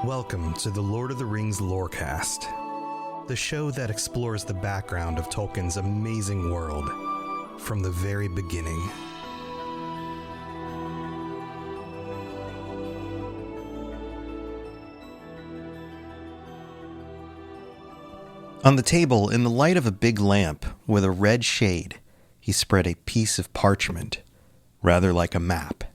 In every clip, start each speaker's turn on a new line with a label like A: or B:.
A: Welcome to the Lord of the Rings Lorecast, the show that explores the background of Tolkien's amazing world from the very beginning. On the table, in the light of a big lamp with a red shade, he spread a piece of parchment, rather like a map.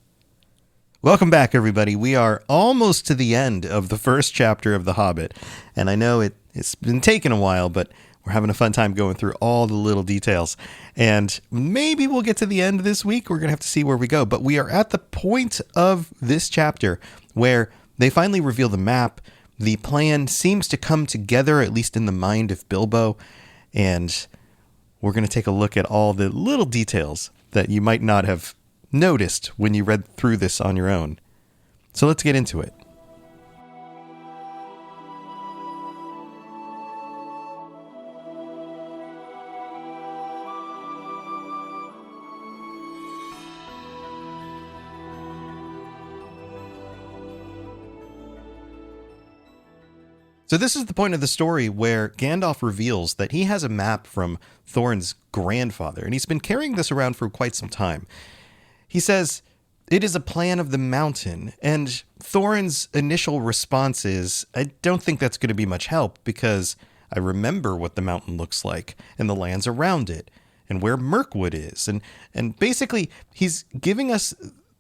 A: Welcome back, everybody. We are almost to the end of the first chapter of The Hobbit, and I know it's been taking a while, but we're having a fun time going through all the little details, and maybe we'll get to the end this week. We're going to have to see where we go, but we are at the point of this chapter where they finally reveal the map. The plan seems to come together, at least in the mind of Bilbo, and we're going to take a look at all the little details that you might not have noticed when you read through this on your own. So let's get into it. So this is the point of the story where Gandalf reveals that he has a map from Thorin's grandfather, and he's been carrying this around for quite some time. He says, "It is a plan of the mountain," and Thorin's initial response is, "I don't think that's going to be much help because I remember what the mountain looks like and the lands around it and where Mirkwood is." And basically, he's giving us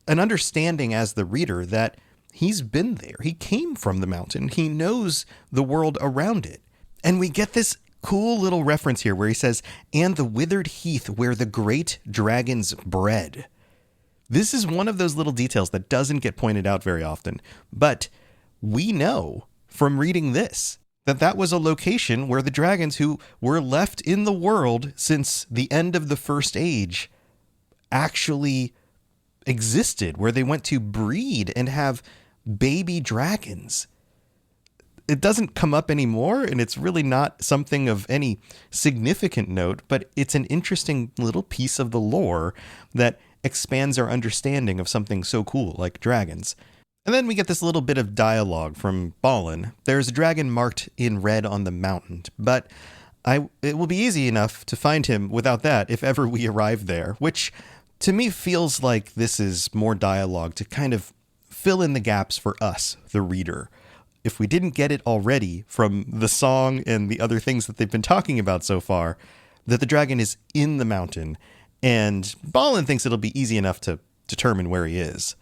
A: an understanding as the reader that he's been there. He came from the mountain. He knows the world around it. And we get this cool little reference here where he says, "and the withered heath where the great dragons bred." This is one of those little details that doesn't get pointed out very often, but we know from reading this that that was a location where the dragons who were left in the world since the end of the First Age actually existed, where they went to breed and have baby dragons. It doesn't come up anymore, and it's really not something of any significant note, but it's an interesting little piece of the lore that expands our understanding of something so cool like dragons. And then we get this little bit of dialogue from Balin. There's a dragon marked in red on the mountain, but it will be easy enough to find him without that if ever we arrive there, which to me feels like this is more dialogue to kind of fill in the gaps for us, the reader. If we didn't get it already from the song and the other things that they've been talking about so far, that the dragon is in the mountain, and Balin thinks it'll be easy enough to determine where he is.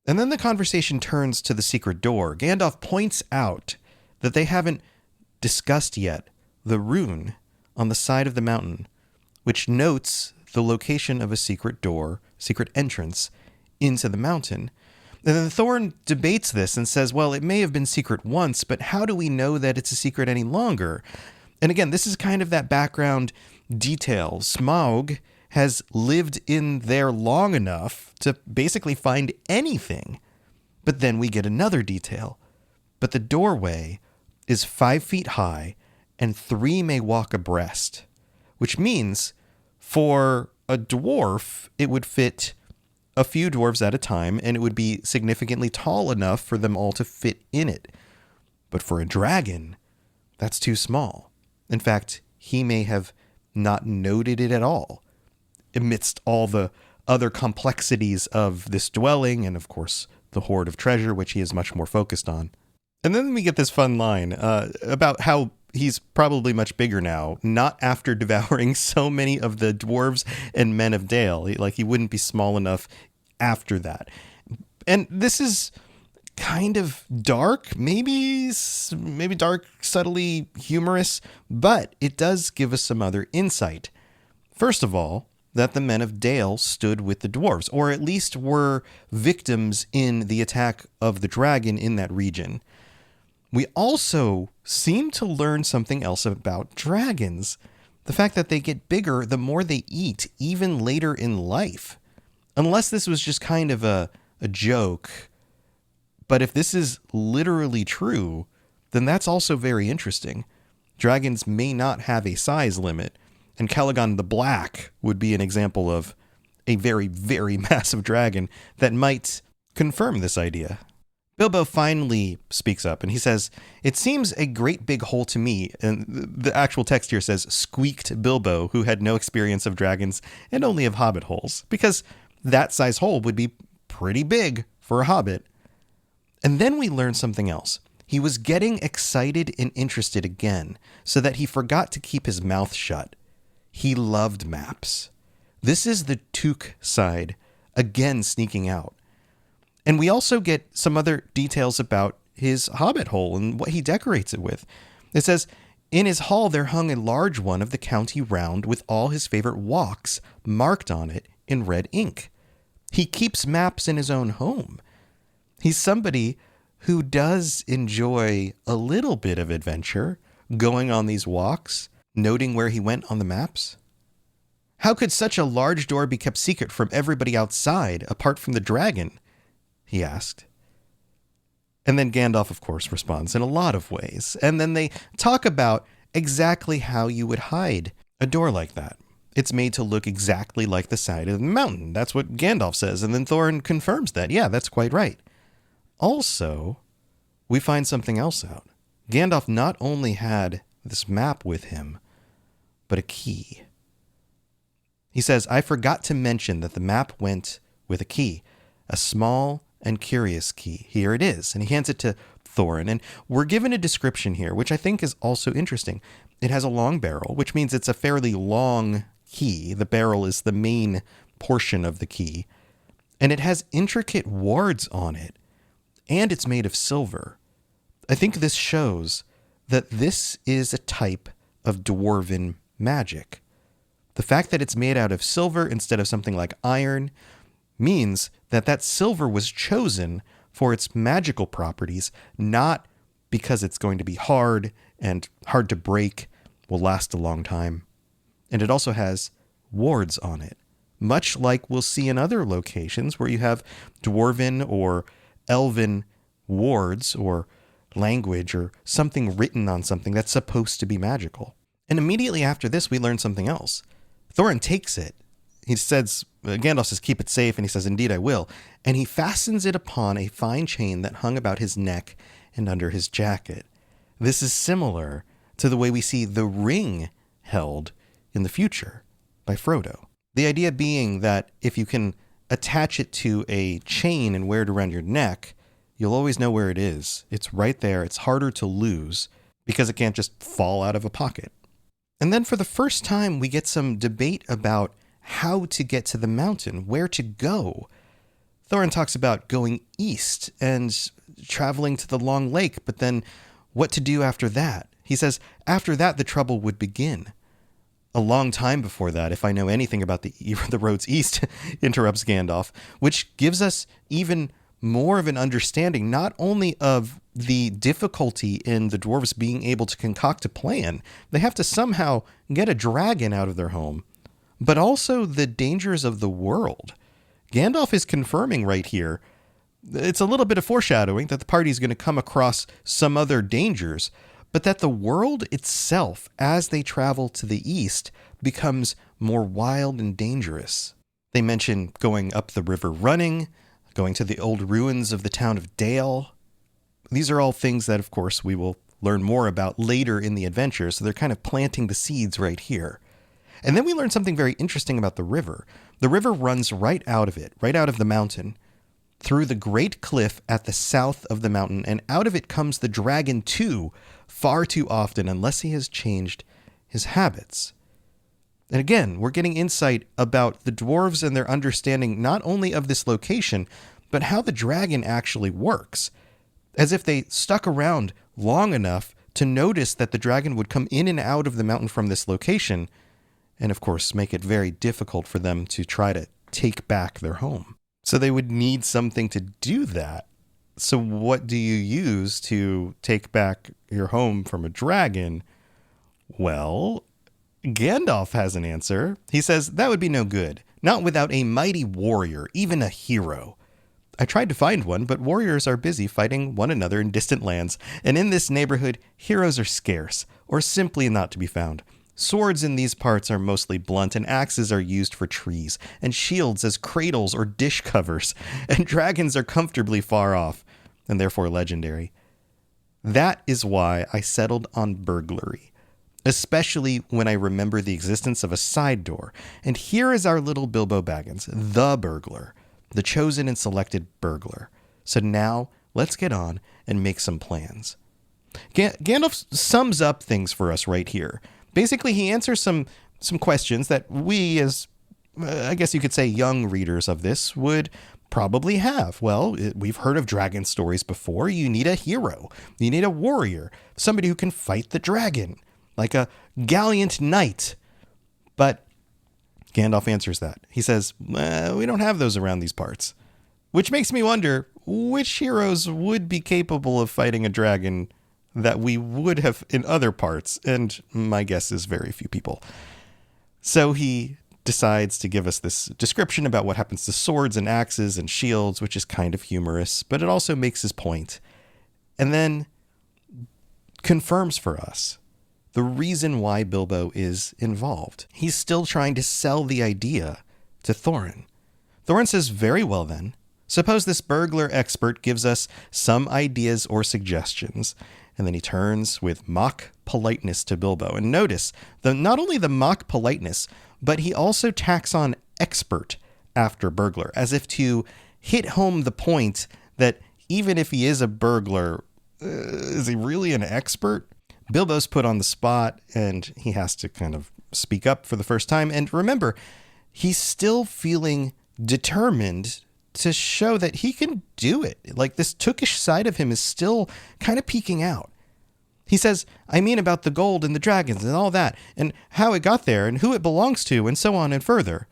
A: And then the conversation turns to the secret door. Gandalf points out that they haven't discussed yet the rune on the side of the mountain, which notes the location of a secret door, secret entrance into the mountain. And then Thorin debates this and says, well, it may have been secret once, but how do we know that it's a secret any longer? And again, this is kind of that background detail. Smaug has lived in there long enough to basically find anything. But then we get another detail. But the doorway is 5 feet high and 3 may walk abreast, which means for a dwarf, it would fit a few dwarves at a time, and it would be significantly tall enough for them all to fit in it. But for a dragon, that's too small. In fact, he may have not noted it at all, amidst all the other complexities of this dwelling and, of course, the hoard of treasure, which he is much more focused on. And then we get this fun line about how he's probably much bigger now, not after devouring so many of the dwarves and men of Dale. Like, he wouldn't be small enough after that. And this is kind of dark, maybe dark, subtly humorous, but it does give us some other insight. First of all, that the men of Dale stood with the dwarves, or at least were victims in the attack of the dragon in that region. We also seem to learn something else about dragons. The fact that they get bigger the more they eat, even later in life. Unless this was just kind of a joke. But if this is literally true, then that's also very interesting. Dragons may not have a size limit, and Calagon the Black would be an example of a very, very massive dragon that might confirm this idea. Bilbo finally speaks up and he says, "It seems a great big hole to me." And the actual text here says, "Squeaked Bilbo, who had no experience of dragons and only of hobbit holes," because that size hole would be pretty big for a hobbit. And then we learn something else. He was getting excited and interested again, so that he forgot to keep his mouth shut. He loved maps. This is the Took side, again sneaking out. And we also get some other details about his hobbit hole and what he decorates it with. It says, "In his hall there hung a large one of the county round with all his favorite walks marked on it in red ink. He keeps maps in his own home." He's somebody who does enjoy a little bit of adventure, going on these walks, noting where he went on the maps. "How could such a large door be kept secret from everybody outside, apart from the dragon?" he asked. And then Gandalf, of course, responds in a lot of ways. And then they talk about exactly how you would hide a door like that. It's made to look exactly like the side of the mountain. That's what Gandalf says. And then Thorin confirms that. Yeah, that's quite right. Also, we find something else out. Gandalf not only had this map with him, but a key. He says, "I forgot to mention that the map went with a key, a small and curious key. Here it is." And he hands it to Thorin. And we're given a description here, which I think is also interesting. It has a long barrel, which means it's a fairly long key. The barrel is the main portion of the key. And it has intricate wards on it. And it's made of silver. I think this shows that this is a type of dwarven magic. The fact that it's made out of silver instead of something like iron means that that silver was chosen for its magical properties, not because it's going to be hard and hard to break, will last a long time. And it also has wards on it, much like we'll see in other locations where you have dwarven or elven wards or language or something written on something that's supposed to be magical. And immediately after this, we learn something else. Thorin takes it. He says, Gandalf says, "Keep it safe." And he says, "Indeed, I will." And he fastens it upon a fine chain that hung about his neck and under his jacket. This is similar to the way we see the ring held in the future by Frodo. The idea being that if you can attach it to a chain and wear it around your neck, you'll always know where it is. It's right there. It's harder to lose because it can't just fall out of a pocket. And then for the first time, we get some debate about how to get to the mountain, where to go. Thorin talks about going east and traveling to the long lake, but then what to do after that. He says, after that, the trouble would begin. A long time before that, if I know anything about the roads east, interrupts Gandalf, which gives us even more of an understanding, not only of the difficulty in the dwarves being able to concoct a plan. They have to somehow get a dragon out of their home, but also the dangers of the world. Gandalf is confirming right here. It's a little bit of foreshadowing that the party is going to come across some other dangers, but that the world itself, as they travel to the east, becomes more wild and dangerous. They mention going up the river running, going to the old ruins of the town of Dale. These are all things that, of course, we will learn more about later in the adventure, so they're kind of planting the seeds right here. And then we learn something very interesting about the river. The river runs right out of it, right out of the mountain, through the great cliff at the south of the mountain, and out of it comes the dragon too, far too often, unless he has changed his habits. And again, we're getting insight about the dwarves and their understanding not only of this location, but how the dragon actually works. As if they stuck around long enough to notice that the dragon would come in and out of the mountain from this location, and of course make it very difficult for them to try to take back their home. So they would need something to do that. So what do you use to take back your home from a dragon? Well, Gandalf has an answer. He says, that would be no good. Not without a mighty warrior, even a hero. I tried to find one, but warriors are busy fighting one another in distant lands, and in this neighborhood, heroes are scarce, or simply not to be found. Swords in these parts are mostly blunt, and axes are used for trees, and shields as cradles or dish covers, and dragons are comfortably far off. and therefore legendary. That is why I settled on burglary, especially when I remember the existence of a side door. And here is our little Bilbo Baggins, the burglar, the chosen and selected burglar. So now let's get on and make some plans. Gandalf sums up things for us right here. Basically, he answers some questions that we, as I guess you could say young readers of this, would probably have. Well, we've heard of dragon stories before. You need a hero. You need a warrior, somebody who can fight the dragon, like a gallant knight. But Gandalf answers that. He says, we don't have those around these parts. Which makes me wonder which heroes would be capable of fighting a dragon that we would have in other parts. And my guess is very few people. So he decides to give us this description about what happens to swords and axes and shields, which is kind of humorous, but it also makes his point. And then confirms for us the reason why Bilbo is involved. He's still trying to sell the idea to Thorin. Thorin says, very well then, suppose this burglar expert gives us some ideas or suggestions. And then he turns with mock politeness to Bilbo. And notice, not only the mock politeness, but he also tacks on expert after burglar, as if to hit home the point that even if he is a burglar, is he really an expert? Bilbo's put on the spot, and he has to kind of speak up for the first time. And remember, he's still feeling determined to show that he can do it. Like, this Tookish side of him is still kind of peeking out. He says, I mean about the gold and the dragons and all that, and how it got there and who it belongs to and so on and further.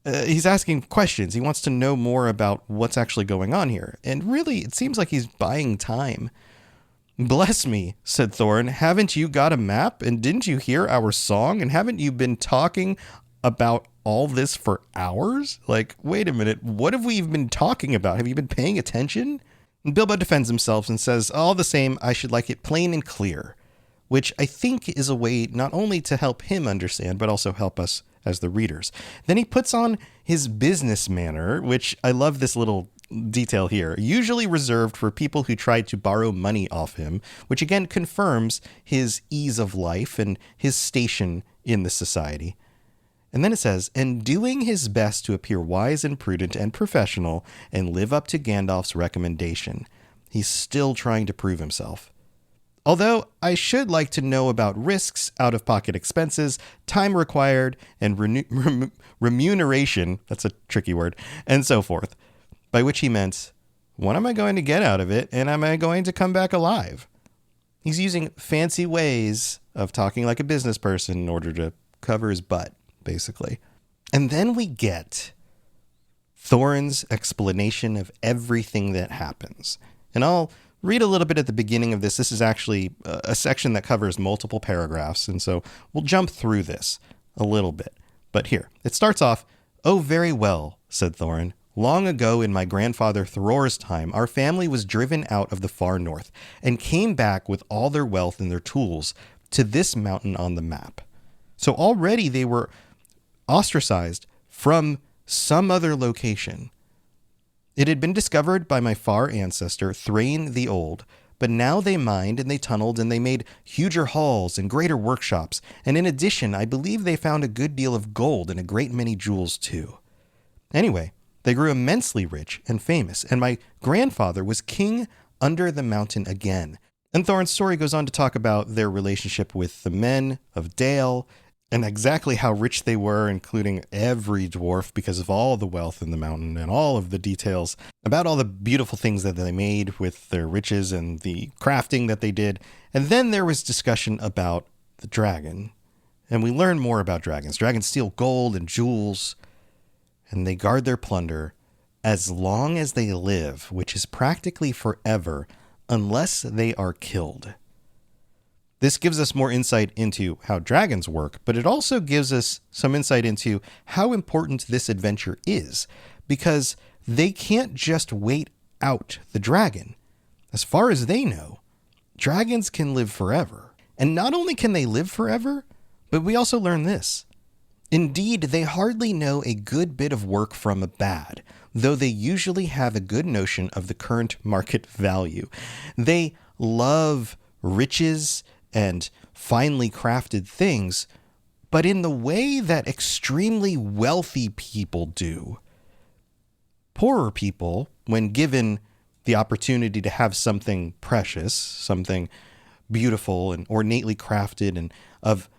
A: He's asking questions. He wants to know more about what's actually going on here. And really, it seems like he's buying time. Bless me, said Thorin. Haven't you got a map? And didn't you hear our song? And haven't you been talking about all this for hours? Like, wait a minute. What have we even been talking about? Have you been paying attention? And Bilbo defends himself and says, all the same, I should like it plain and clear, which I think is a way not only to help him understand, but also help us as the readers. Then he puts on his business manner, which I love this little detail here, usually reserved for people who tried to borrow money off him, which again confirms his ease of life and his station in the society. And then it says, and doing his best to appear wise and prudent and professional and live up to Gandalf's recommendation. He's still trying to prove himself. Although I should like to know about risks, out-of-pocket expenses, time required, and remuneration, that's a tricky word, and so forth. By which he meant, what am I going to get out of it, and am I going to come back alive? He's using fancy ways of talking like a business person in order to cover his butt, basically. And then we get Thorin's explanation of everything that happens. And I'll read a little bit at the beginning of this. This is actually a section that covers multiple paragraphs, and so we'll jump through this a little bit. But here, it starts off, oh, very well, said Thorin. Long ago in my grandfather Thror's time, our family was driven out of the far north and came back with all their wealth and their tools to this mountain on the map. So already they were ostracized from some other location. It had been discovered by my far ancestor, Thrain the Old, but now they mined and they tunneled and they made huger halls and greater workshops, and in addition, I believe they found a good deal of gold and a great many jewels too. Anyway, they grew immensely rich and famous, and my grandfather was king under the mountain again. And Thorin's story goes on to talk about their relationship with the men of Dale, and exactly how rich they were, including every dwarf, because of all the wealth in the mountain and all of the details about all the beautiful things that they made with their riches and the crafting that they did. And then there was discussion about the dragon. And we learn more about dragons. Dragons steal gold and jewels, and they guard their plunder as long as they live, which is practically forever, unless they are killed. This gives us more insight into how dragons work, but it also gives us some insight into how important this adventure is, because they can't just wait out the dragon. As far as they know, dragons can live forever. And not only can they live forever, but we also learn this. Indeed, they hardly know a good bit of work from a bad, though they usually have a good notion of the current market value. They love riches and finely crafted things, but in the way that extremely wealthy people do. Poorer people, when given the opportunity to have something precious, something beautiful and ornately crafted and of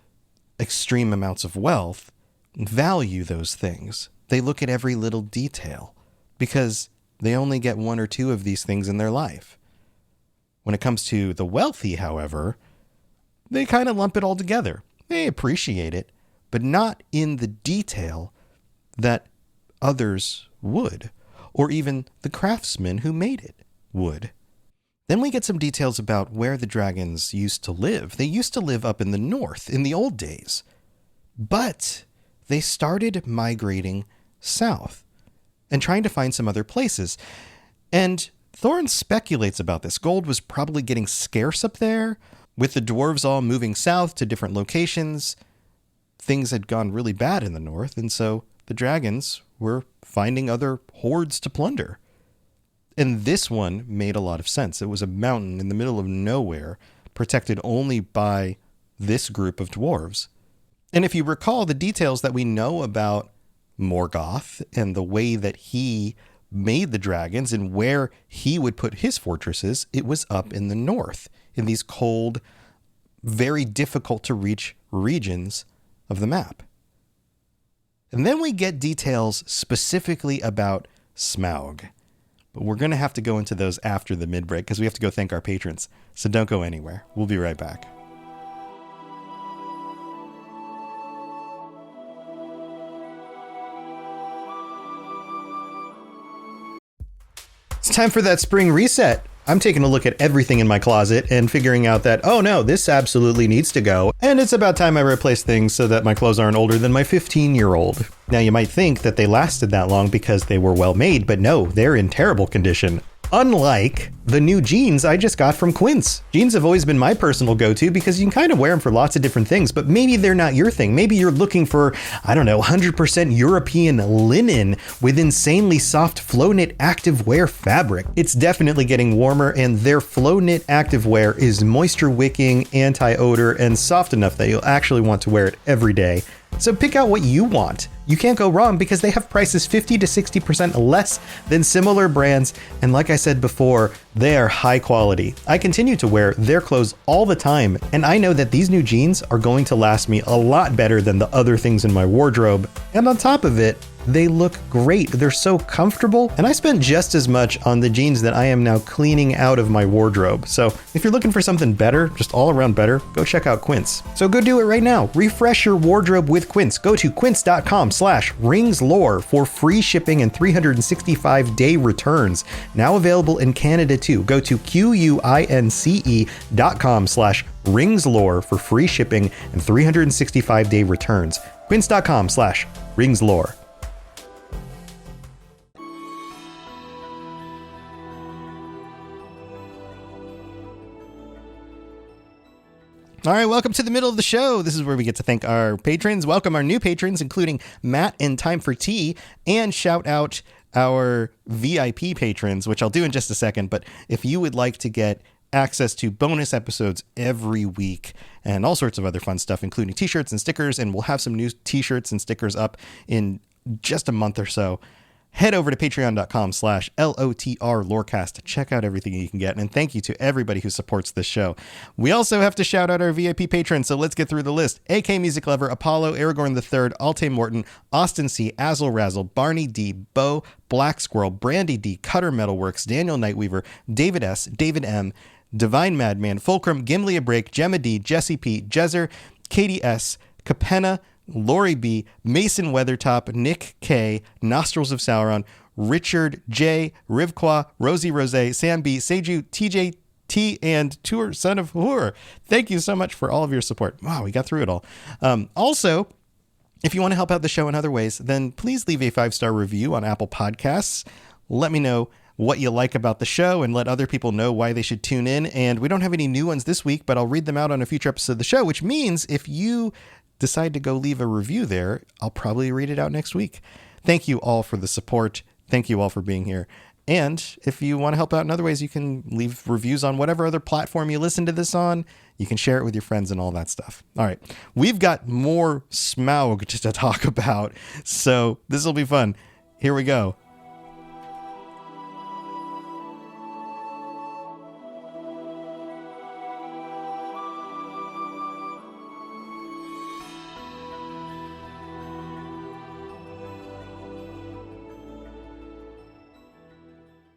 A: extreme amounts of wealth, value those things. They look at every little detail because they only get one or two of these things in their life. When it comes to the wealthy, however, they kind of lump it all together. They appreciate it, but not in the detail that others would, or even the craftsmen who made it would. Then we get some details about where the dragons used to live. They used to live up in the north in the old days, but they started migrating south and trying to find some other places. And Thorin speculates about this. Gold was probably getting scarce up there. With the dwarves all moving south to different locations, things had gone really bad in the north, and so the dragons were finding other hordes to plunder. And this one made a lot of sense. It was a mountain in the middle of nowhere, protected only by this group of dwarves. And if you recall the details that we know about Morgoth and the way that he made the dragons and where he would put his fortresses, it was up in the north, in these cold, very difficult to reach regions of the map. And then we get details specifically about Smaug. But we're going to have to go into those after the mid-break because we have to go thank our patrons. So don't go anywhere. We'll be right back. It's time for that spring reset. I'm taking a look at everything in my closet and figuring out that, oh no, this absolutely needs to go. And it's about time I replace things so that my clothes aren't older than my 15-year-old. Now you might think that they lasted that long because they were well made, but no, they're in terrible condition. Unlike the new jeans I just got from Quince. Jeans have always been my personal go-to because you can kind of wear them for lots of different things, but maybe they're not your thing. Maybe you're looking for, 100% European linen with insanely soft flow knit activewear fabric. It's definitely getting warmer, and their flow knit activewear is moisture wicking, anti-odor, and soft enough that you'll actually want to wear it every day. So pick out what you want. You can't go wrong because they have prices 50 to 60% less than similar brands. And like I said before, they are high quality. I continue to wear their clothes all the time, and I know that these new jeans are going to last me a lot better than the other things in my wardrobe. And on top of it, they look great. They're so comfortable, and I spent just as much on the jeans that I am now cleaning out of my wardrobe. So if you're looking for something better, just all around better, go check out Quince. So go do it right now. Refresh your wardrobe with Quince. Go to quince.com/ringslore for free shipping and 365-day returns. Now available in Canada too. Go to quince.com/ringslore for free shipping and 365-day returns. Quince.com/ringslore. All right, welcome to the middle of the show. This is where we get to thank our patrons, welcome our new patrons, including Matt and Time for Tea, and shout out our VIP patrons, which I'll do in just a second. But if you would like to get access to bonus episodes every week and all sorts of other fun stuff, including t-shirts and stickers, and we'll have some new t-shirts and stickers up in just a month or so, head over to patreon.com/LOTR Lorecast to check out everything you can get. And thank you to everybody who supports this show. We also have to shout out our VIP patrons, so let's get through the list. AK Music Lover, Apollo, Aragorn III, Alte Morton, Austin C, Azzle Razzle, Barney D, Bo, Black Squirrel, Brandy D, Cutter Metalworks, Daniel Nightweaver, David S, David M, Divine Madman, Fulcrum, Gimli a Break, Gemma D, Jesse P, Jezer, Katie S, Capenna, Lori B, Mason Weathertop, Nick K, Nostrils of Sauron, Richard J, Rivqua, Rosie Rose, Sam B, Seju, TJ T, and Tour Son of Hur. Thank you so much for all of your support. Wow, we got through it all. Also, if you want to help out the show in other ways, then please leave a 5-star review on Apple Podcasts. Let me know what you like about the show and let other people know why they should tune in. And we don't have any new ones this week, but I'll read them out on a future episode of the show, which means if you decide to go leave a review there, I'll probably read it out next week. Thank you all for the support. Thank you all for being here. And if you want to help out in other ways, you can leave reviews on whatever other platform you listen to this on. You can share it with your friends and all that stuff. All right. We've got more Smaug to talk about, so this will be fun. Here we go.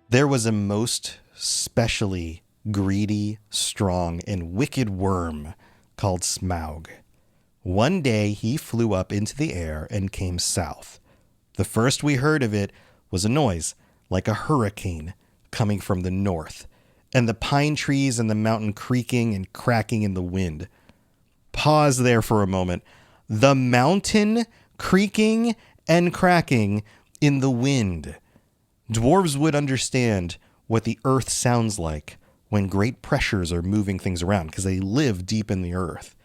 A: There was a most specially greedy, strong, and wicked worm called Smaug. One day he flew up into the air and came south. The first we heard of it was a noise like a hurricane coming from the north, and the pine trees and the mountain creaking and cracking in the wind. Pause there for a moment. The mountain creaking and cracking in the wind. Dwarves would understand what the earth sounds like when great pressures are moving things around, because they live deep in the earth.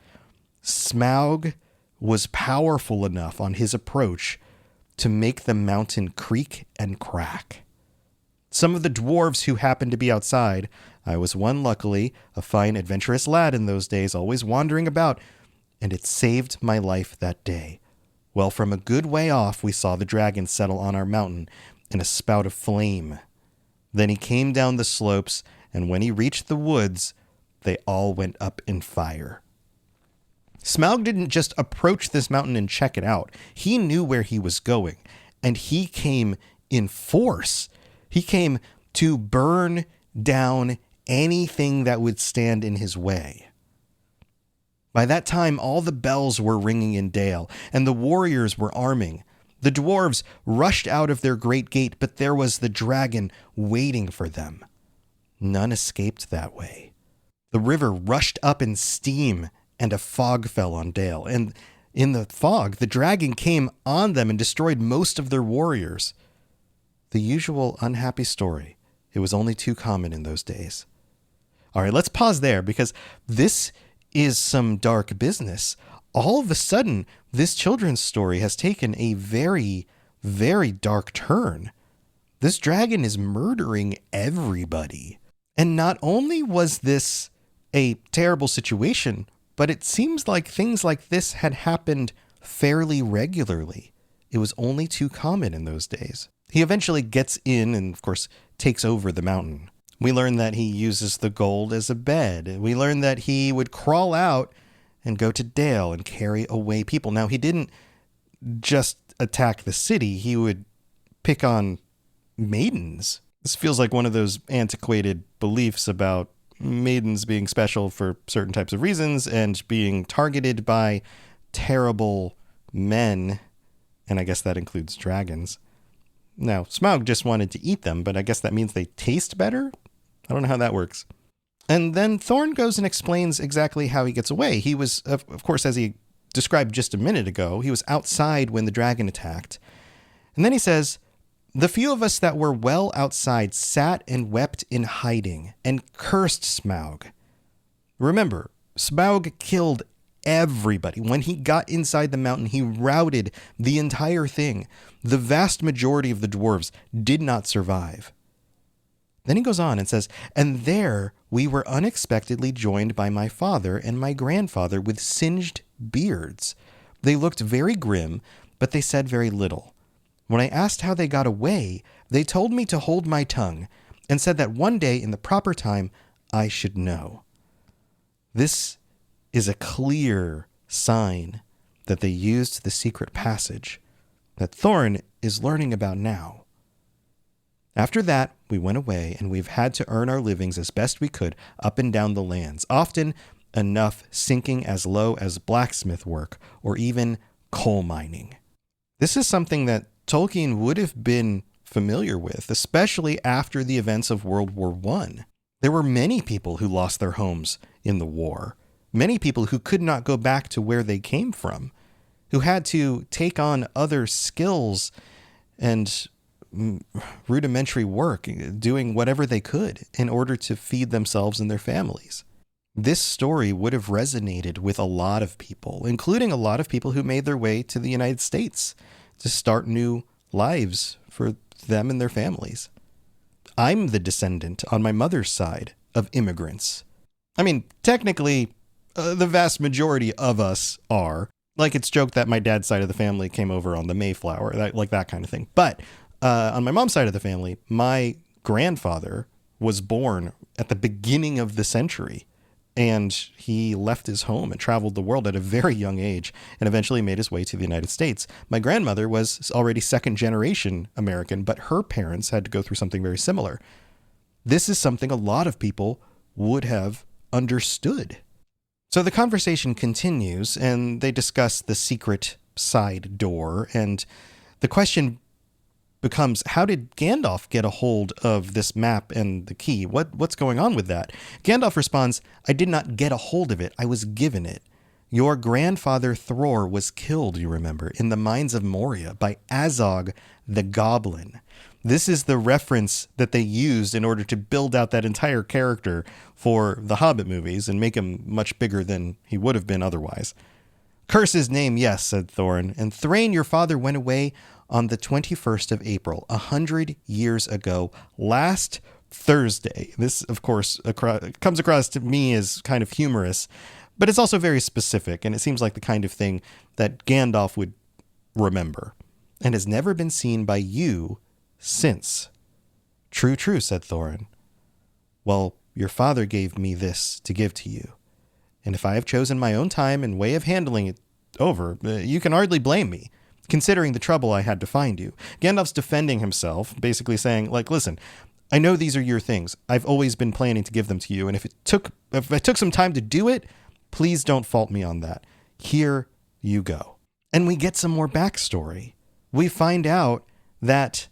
A: Smaug was powerful enough on his approach to make the mountain creak and crack. Some of the dwarves who happened to be outside, I was one luckily, a fine adventurous lad in those days, always wandering about, and it saved my life that day. Well, from a good way off, we saw the dragon settle on our mountain in a spout of flame. Then he came down the slopes, and when he reached the woods, they all went up in fire. Smaug didn't just approach this mountain and check it out. He knew where he was going, and he came in force. He came to burn down anything that would stand in his way. By that time, all the bells were ringing in Dale, and the warriors were arming. The dwarves rushed out of their great gate, but there was the dragon waiting for them. None escaped that way. The river rushed up in steam, and a fog fell on Dale. And in the fog, the dragon came on them and destroyed most of their warriors. The usual unhappy story. It was only too common in those days. All right, let's pause there, because this is some dark business. All of a sudden, this children's story has taken a very, very dark turn. This dragon is murdering everybody. And not only was this a terrible situation, but it seems like things like this had happened fairly regularly. It was only too common in those days. He eventually gets in and, of course, takes over the mountain. We learn that he uses the gold as a bed. We learn that he would crawl out and go to Dale and carry away people. Now, he didn't just attack the city. He would pick on maidens. This feels like one of those antiquated beliefs about maidens being special for certain types of reasons and being targeted by terrible men. And I guess that includes dragons. Now, Smaug just wanted to eat them, but I guess that means they taste better? I don't know how that works. And then Thorin goes and explains exactly how he gets away. He was, of course, as he described just a minute ago, he was outside when the dragon attacked. And then he says, "The few of us that were well outside sat and wept in hiding and cursed Smaug." Remember, Smaug killed everybody. When he got inside the mountain, he routed the entire thing. The vast majority of the dwarves did not survive. Then he goes on and says, "And there we were unexpectedly joined by my father and my grandfather with singed beards. They looked very grim, but they said very little. When I asked how they got away, they told me to hold my tongue and said that one day in the proper time I should know." This is a clear sign that they used the secret passage that Thorin is learning about now. After that, we went away, and we've had to earn our livings as best we could up and down the lands, often enough sinking as low as blacksmith work or even coal mining. This is something that Tolkien would have been familiar with, especially after the events of World War I. There were many people who lost their homes in the war, many people who could not go back to where they came from, who had to take on other skills and rudimentary work, doing whatever they could in order to feed themselves and their families. This story would have resonated with a lot of people, including a lot of people who made their way to the United States to start new lives for them and their families. I'm the descendant on my mother's side of immigrants. I mean, technically, the vast majority of us are. Like, it's joked that my dad's side of the family came over on the Mayflower, that kind of thing. But on my mom's side of the family, my grandfather was born at the beginning of the century. And he left his home and traveled the world at a very young age and eventually made his way to the United States. My grandmother was already second generation American, but her parents had to go through something very similar. This is something a lot of people would have understood. So the conversation continues and they discuss the secret side door. And the question becomes, how did Gandalf get a hold of this map and the key? What's going on with that? Gandalf responds, I did not get a hold of it. I was given it. Your grandfather Thror was killed, you remember, in the mines of Moria by Azog the Goblin. This is the reference that they used in order to build out that entire character for the Hobbit movies and make him much bigger than he would have been otherwise. Curse his name, yes, said Thorin. And Thrain, your father, went away on the 21st of April, 100 years ago, last Thursday. This, of course, comes across to me as kind of humorous, but it's also very specific, and it seems like the kind of thing that Gandalf would remember, and has never been seen by you since. True, true, said Thorin. Well, your father gave me this to give to you, and if I have chosen my own time and way of handling it over, you can hardly blame me, considering the trouble I had to find you. Gandalf's defending himself, basically saying, like, listen, I know these are your things. I've always been planning to give them to you, and if I took some time to do it, please don't fault me on that. Here you go. And we get some more backstory. We find out that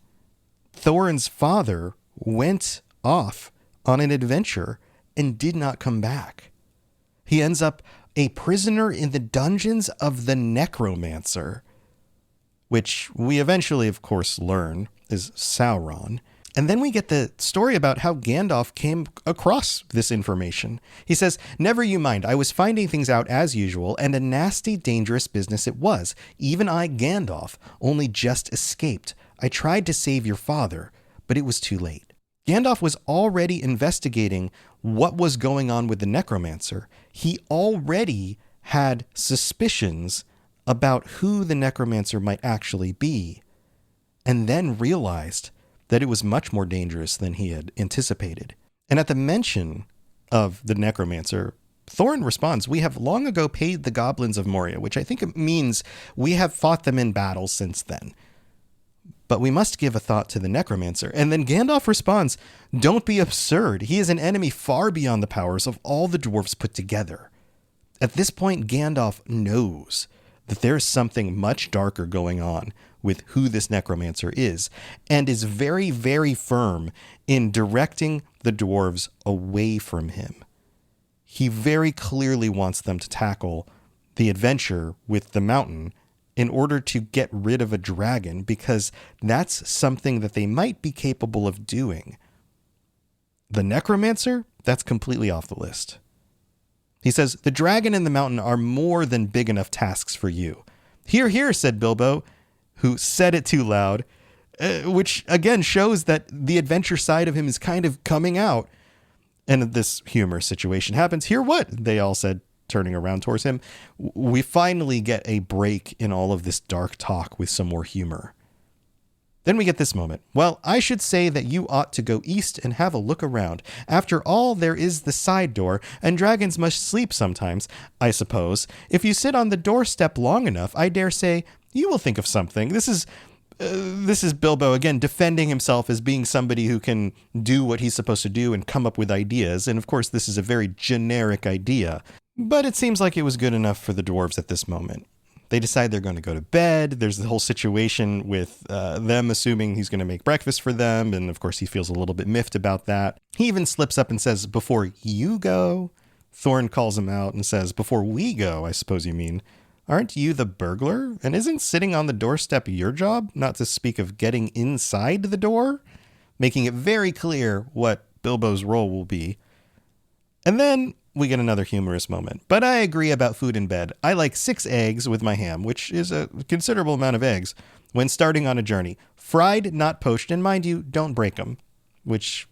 A: Thorin's father went off on an adventure and did not come back. He ends up a prisoner in the dungeons of the Necromancer, which we eventually, of course, learn is Sauron. And then we get the story about how Gandalf came across this information. He says, never you mind, I was finding things out as usual, and a nasty, dangerous business it was. Even I, Gandalf, only just escaped. I tried to save your father, but it was too late. Gandalf was already investigating what was going on with the Necromancer. He already had suspicions about who the Necromancer might actually be, and then realized that it was much more dangerous than he had anticipated. And at the mention of the Necromancer, Thorin responds, we have long ago paid the goblins of Moria, which I think means we have fought them in battle since then. But we must give a thought to the Necromancer. And then Gandalf responds, don't be absurd. He is an enemy far beyond the powers of all the dwarves put together. At this point, Gandalf knows that there's something much darker going on with who this Necromancer is, and is very, very firm in directing the dwarves away from him. He very clearly wants them to tackle the adventure with the mountain in order to get rid of a dragon, because that's something that they might be capable of doing. The Necromancer, that's completely off the list. He says, the dragon and the mountain are more than big enough tasks for you. Hear, hear, said Bilbo, who said it too loud, which again shows that the adventure side of him is kind of coming out. And this humor situation happens. Hear what? They all said, turning around towards him. We finally get a break in all of this dark talk with some more humor. Then we get this moment. Well, I should say that you ought to go east and have a look around. After all, there is the side door, and dragons must sleep sometimes, I suppose. If you sit on the doorstep long enough, I dare say you will think of something. This is Bilbo, again, defending himself as being somebody who can do what he's supposed to do and come up with ideas. And of course, this is a very generic idea, but it seems like it was good enough for the dwarves at this moment. They decide they're going to go to bed. There's the whole situation with them assuming he's going to make breakfast for them. And of course, he feels a little bit miffed about that. He even slips up and says, before you go. Thorin calls him out and says, before we go, I suppose you mean. Aren't you the burglar? And isn't sitting on the doorstep your job? Not to speak of getting inside the door? Making it very clear what Bilbo's role will be. And then we get another humorous moment. But I agree about food in bed. I like 6 eggs with my ham, which is a considerable amount of eggs, when starting on a journey. Fried, not poached, and mind you, don't break them, which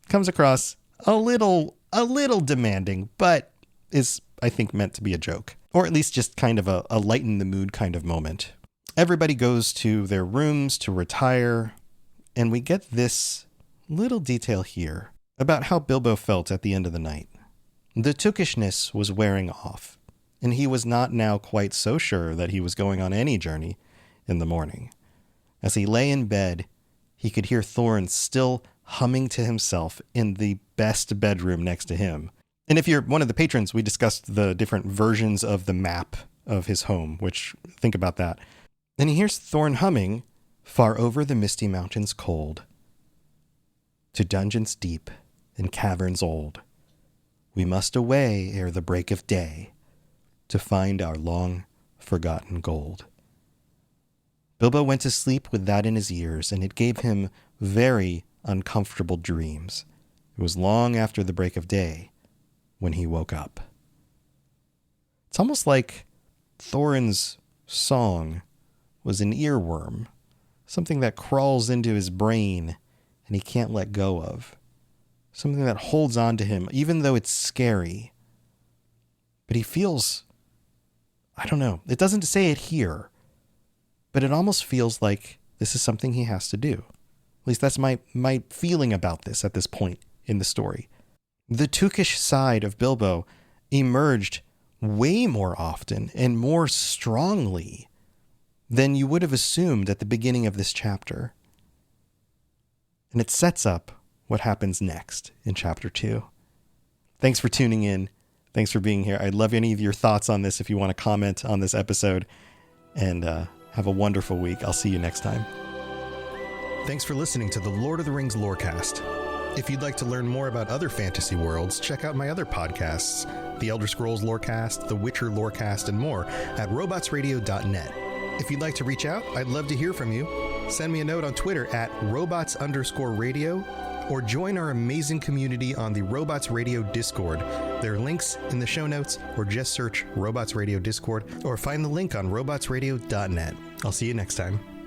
A: comes across a little demanding, but is, I think, meant to be a joke. Or at least just kind of a lighten the mood kind of moment. Everybody goes to their rooms to retire, and we get this little detail here about how Bilbo felt at the end of the night. The tookishness was wearing off, and he was not now quite so sure that he was going on any journey in the morning. As he lay in bed, he could hear Thorin still humming to himself in the best bedroom next to him. And if you're one of the patrons, we discussed the different versions of the map of his home, which, think about that. And he hears Thorin humming, "Far over the misty mountains cold, to dungeons deep and caverns old, we must away ere the break of day, to find our long-forgotten gold." Bilbo went to sleep with that in his ears, and it gave him very uncomfortable dreams. It was long after the break of day when he woke up. It's almost like Thorin's song was an earworm, something that crawls into his brain and he can't let go of, something that holds on to him, even though it's scary. But he feels, I don't know, it doesn't say it here, but it almost feels like this is something he has to do. At least that's my feeling about this at this point in the story. The tookish side of Bilbo emerged way more often and more strongly than you would have assumed at the beginning of this chapter. And it sets up what happens next in chapter 2. Thanks for tuning in. Thanks for being here. I'd love any of your thoughts on this if you want to comment on this episode. And have a wonderful week. I'll see you next time. Thanks for listening to the Lord of the Rings Lorecast. If you'd like to learn more about other fantasy worlds, check out my other podcasts, The Elder Scrolls Lorecast, The Witcher Lorecast, and more at robotsradio.net. If you'd like to reach out, I'd love to hear from you. Send me a note on Twitter at robots_radio, or join our amazing community on the Robots Radio Discord. There are links in the show notes, or just search Robots Radio Discord, or find the link on robotsradio.net. I'll see you next time.